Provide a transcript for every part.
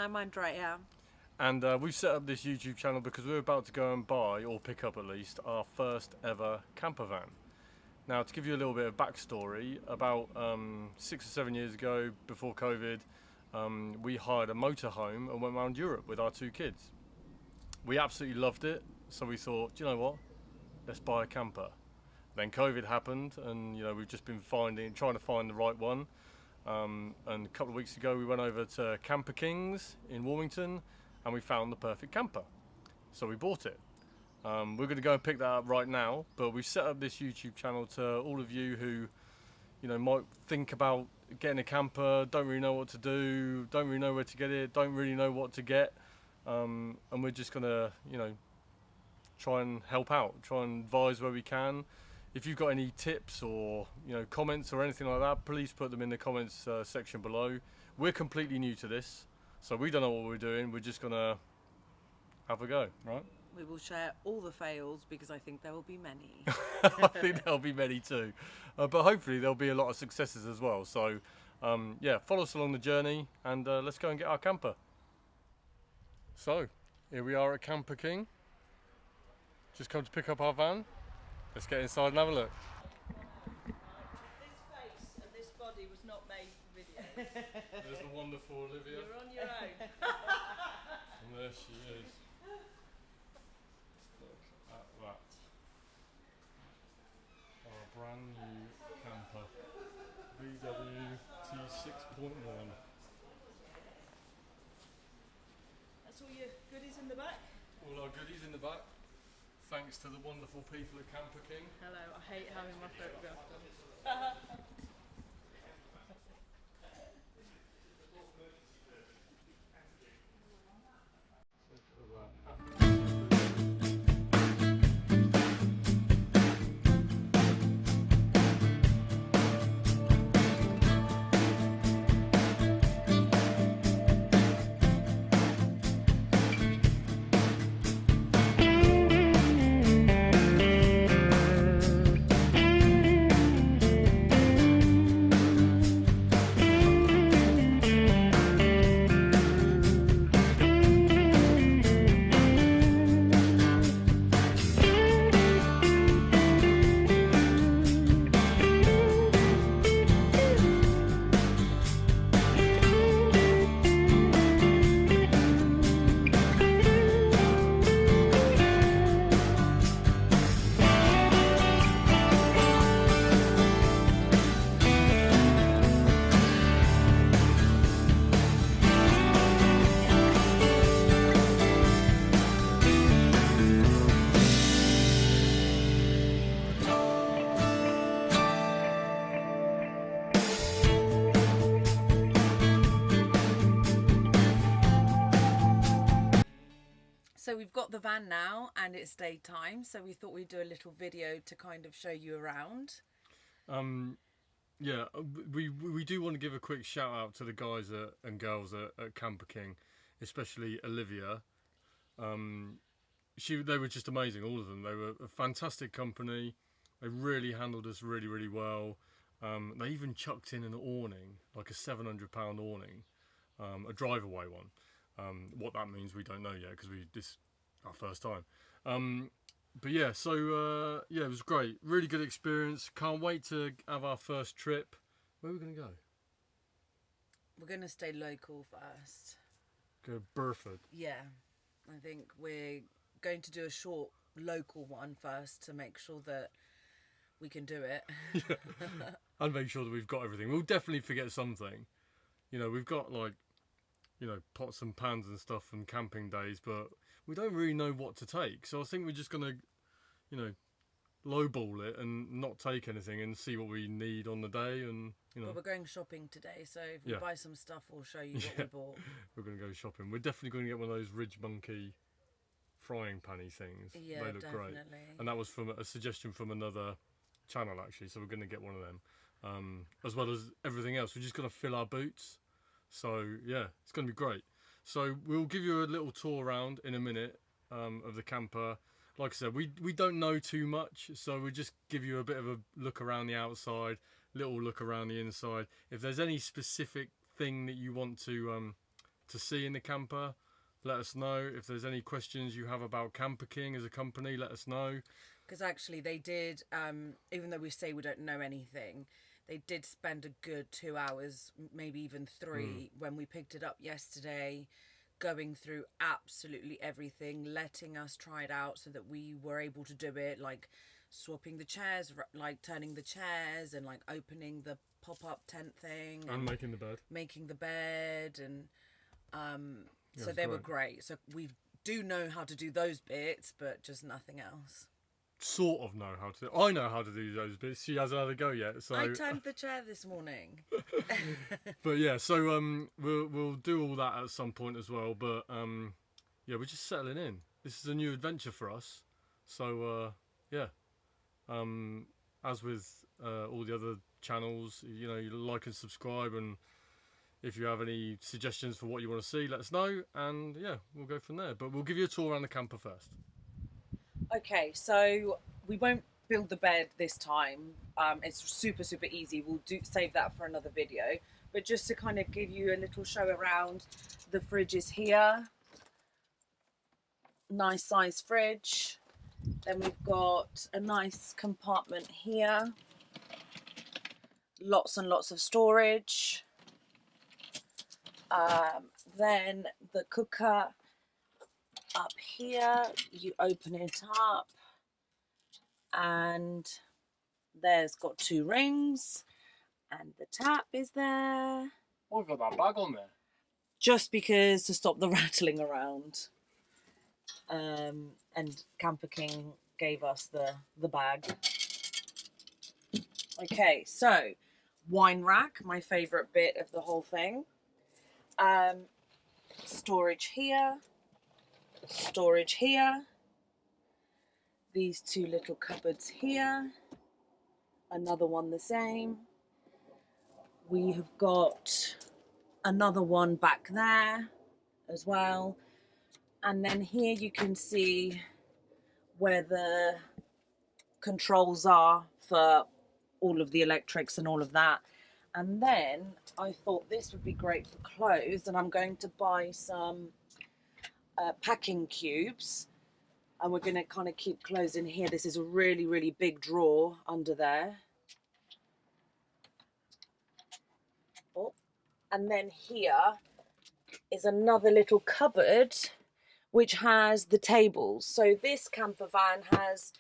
I'm Andrea. And we've set up this YouTube channel because we're about to go and buy, or pick up at least, our first ever camper van. Now, to give you a little bit of backstory, about 6 or 7 years ago, before COVID, we hired a motorhome and went around Europe with our 2 kids. We absolutely loved it, so we thought, do you know what? Let's buy a camper. Then COVID happened, and we've just been trying to find the right one. And a couple of weeks ago, we went over to Camper Kings in Warmington, and we found the perfect camper. So we bought it. We're going to go and pick that up right now, but we've set up this YouTube channel to all of you who, might think about getting a camper, don't really know what to do, don't really know where to get it, don't really know what to get, and we're just going to, try and help out, try and advise where we can. If you've got any tips or comments or anything like that, please put them in the comments section below. We're completely new to this, so we don't know what we're doing. We're just going to have a go, right? We will share all the fails because I think there will be many. I think there'll be many too, but hopefully there'll be a lot of successes as well. So yeah, follow us along the journey, and let's go and get our camper. So here we are at Camper King. Just come to pick up our van. Let's get inside and have a look. This face and this body was not made for video. There's the wonderful Olivia. You're on your own. And there she is. Look at that. Our brand new camper. vwc6.1. That's all your goodies in the back? All our goodies in the back. Thanks to the wonderful people at Camper King. Hello, I hate having my photograph done. So we've got the van now and it's daytime, so we thought we'd do a little video to kind of show you around. Yeah, we do want to give a quick shout out to the guys and girls at Camper King, especially Olivia. They were just amazing, all of them. They were a fantastic company. They really handled us really, really well. They even chucked in an awning, like a £700 awning, a drive-away one. What that means we don't know yet because this our first time. But yeah, so yeah, it was great. Really good experience. Can't wait to have our first trip. Where are we going to go? We're going to stay local first. Go Burford. Yeah, I think we're going to do a short local one first to make sure that we can do it. Yeah. And make sure that we've got everything. We'll definitely forget something. We've got pots and pans and stuff from camping days, but we don't really know what to take. So I think we're just going to, lowball it and not take anything and see what we need on the day. And, Well, we're going shopping today, so if we buy some stuff, we'll show you what we bought. We're going to go shopping. We're definitely going to get one of those Ridge Monkey frying panny things. Yeah, they look definitely. Great. And that was from a suggestion from another channel, actually. So we're going to get one of them, as well as everything else. We're just going to fill our boots. So yeah, it's going to be great. So we'll give you a little tour around in a minute of the camper. Like I said, we don't know too much, so we'll just give you a bit of a look around the outside, little look around the inside. If there's any specific thing that you want to to see in the camper, let us know. If there's any questions you have about Camper King as a company, let us know. Because actually they did, even though we say we don't know anything, they did spend a good 2 hours, maybe even 3, when we picked it up yesterday, going through absolutely everything, letting us try it out so that we were able to do it, like swapping the chairs, like turning the chairs, and like opening the pop-up tent thing, And making the bed. and so they were great. So we do know how to do those bits, but just nothing else. Sort of know how to. I know how to do those bits. She hasn't had a go yet. So I turned the chair this morning. But yeah, so we'll do all that at some point as well. But yeah, we're just settling in. This is a new adventure for us. So yeah, as with all the other channels, you know, you like and subscribe, and if you have any suggestions for what you want to see, let us know, and yeah, we'll go from there. But we'll give you a tour around the camper first. Okay, so we won't build the bed this time. It's super easy. We'll save that for another video. But just to kind of give you a little show around, the fridge is here. Nice size fridge. Then we've got a nice compartment here. Lots and lots of storage. Then the cooker up here, you open it up, and there's got 2 rings, and the tap is there. Oh, I've got that bag on there. Just because, to stop the rattling around. And Camper King gave us the bag. Okay, so wine rack, my favourite bit of the whole thing. Storage here. Storage here. These 2 little cupboards here. Another one the same. We have got another one back there as well. And then here you can see where the controls are for all of the electrics and all of that. And then I thought this would be great for clothes, and I'm going to buy some packing cubes, and we're going to kind of keep clothes in here. This is a really big drawer under there. Oh, and then here is another little cupboard which has the tables. So this camper van has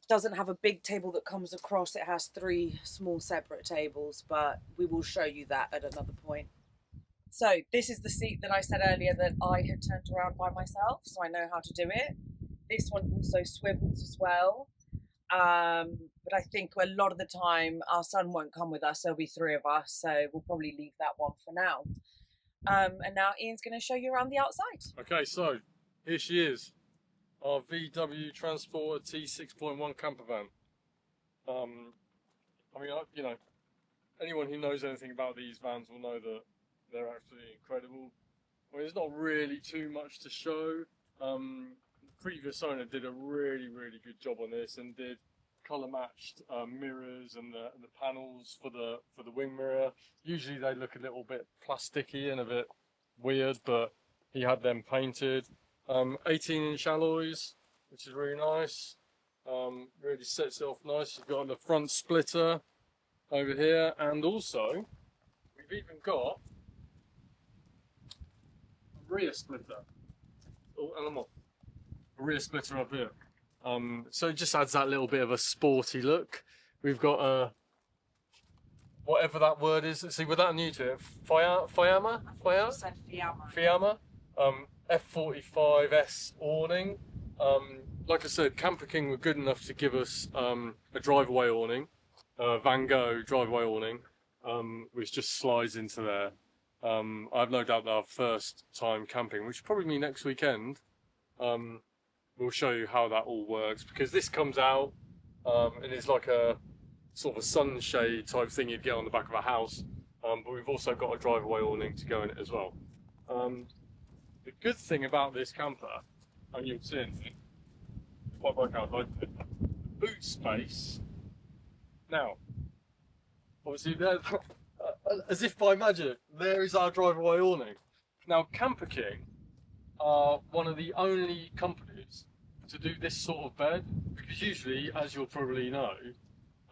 doesn't have a big table that comes across. It has 3 small separate tables, but we will show you that at another point. So this is the seat that I said earlier that I had turned around by myself, so I know how to do it. This one also swivels as well. But I think a lot of the time our son won't come with us. There'll be 3 of us, so we'll probably leave that one for now. And now Ian's going to show you around the outside. Okay, so here she is, our VW Transporter T6.1 camper van. I mean, you know, anyone who knows anything about these vans will know that they're absolutely incredible. I mean, there's not really too much to show. The previous owner did a really good job on this, and did colour matched mirrors and the panels for the wing mirror. Usually they look a little bit plasticky and a bit weird, but he had them painted. 18-inch alloys, which is really nice. Really sets it off nice. You've got the front splitter over here, and also we've even got a rear splitter. Oh, and I'm off. A rear splitter up here. So it just adds that little bit of a sporty look. We've got a whatever that word is. See, we're that new to it. Fiamma? F45S awning. Like I said, Camper King were good enough to give us a drive-away awning, Van Gogh drive-away awning, which just slides into there. I have no doubt that our first time camping, which will probably be next weekend, we'll show you how that all works, because this comes out and it's like a sort of a sunshade type thing you'd get on the back of a house, but we've also got a drive-away awning to go in it as well. The good thing about this camper, and you'll see it, quite work out like the boot space. Now, obviously there's as if by magic, there is our driveway awning. Now, Camper King are one of the only companies to do this sort of bed, because usually, as you'll probably know,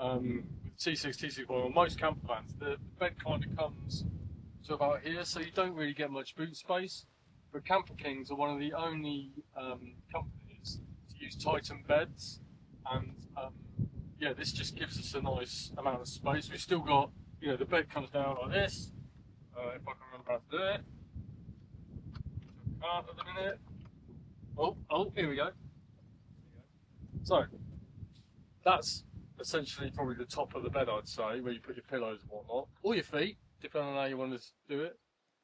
with T6, T6 on most camper vans, the bed kind of comes to about here, so you don't really get much boot space. But Camper Kings are one of the only companies to use Titan beds, and yeah, this just gives us a nice amount of space. We've still got, you know, the bed comes down like this. If I can remember how to do it. Can't at the minute. Oh, here we go. So, that's essentially probably the top of the bed, I'd say, where you put your pillows and whatnot, or your feet, depending on how you want to do it.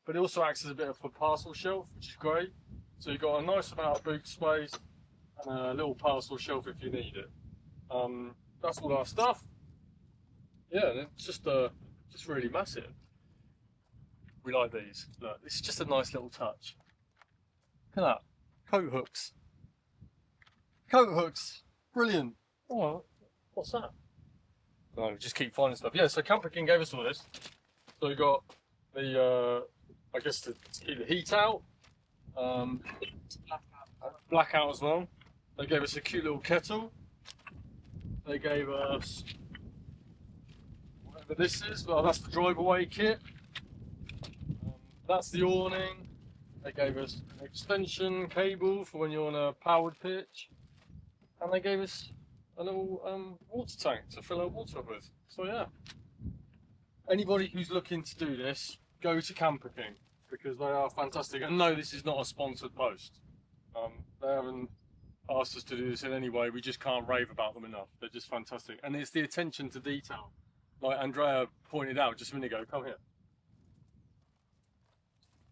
But it also acts as a bit of a parcel shelf, which is great. So you've got a nice amount of boot space and a little parcel shelf if you need it. That's all our stuff. Yeah, and it's just really massive. We like these. Look, this is just a nice little touch. Look at that. Coat hooks. Coat hooks. Brilliant. Oh, what's that? No, just keep finding stuff. Yeah, so Camper King gave us all this. So we got the, I guess to keep the heat out. Blackout as well. They gave us a cute little kettle. They gave us whatever this is. Well, that's the drive-away kit. That's the awning. They gave us an extension cable for when you're on a powered pitch. And they gave us a little water tank to fill our water up with. So yeah, anybody who's looking to do this, go to Camper King, because they are fantastic. And no, this is not a sponsored post. They haven't asked us to do this in any way. We just can't rave about them enough. They're just fantastic. And it's the attention to detail. Like Andrea pointed out just a minute ago, come here.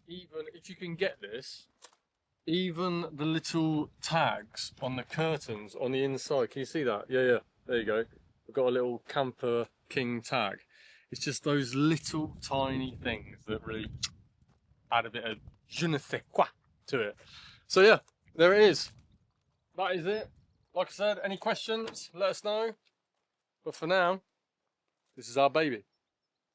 Even if you can get this, even the little tags on the curtains on the inside, can you see that? Yeah, there you go. We've got a little Camper King tag. It's just those little tiny things that really add a bit of je ne sais quoi to it. So yeah, there it is. That is it. Like I said, any questions, let us know. But for now, this is our baby.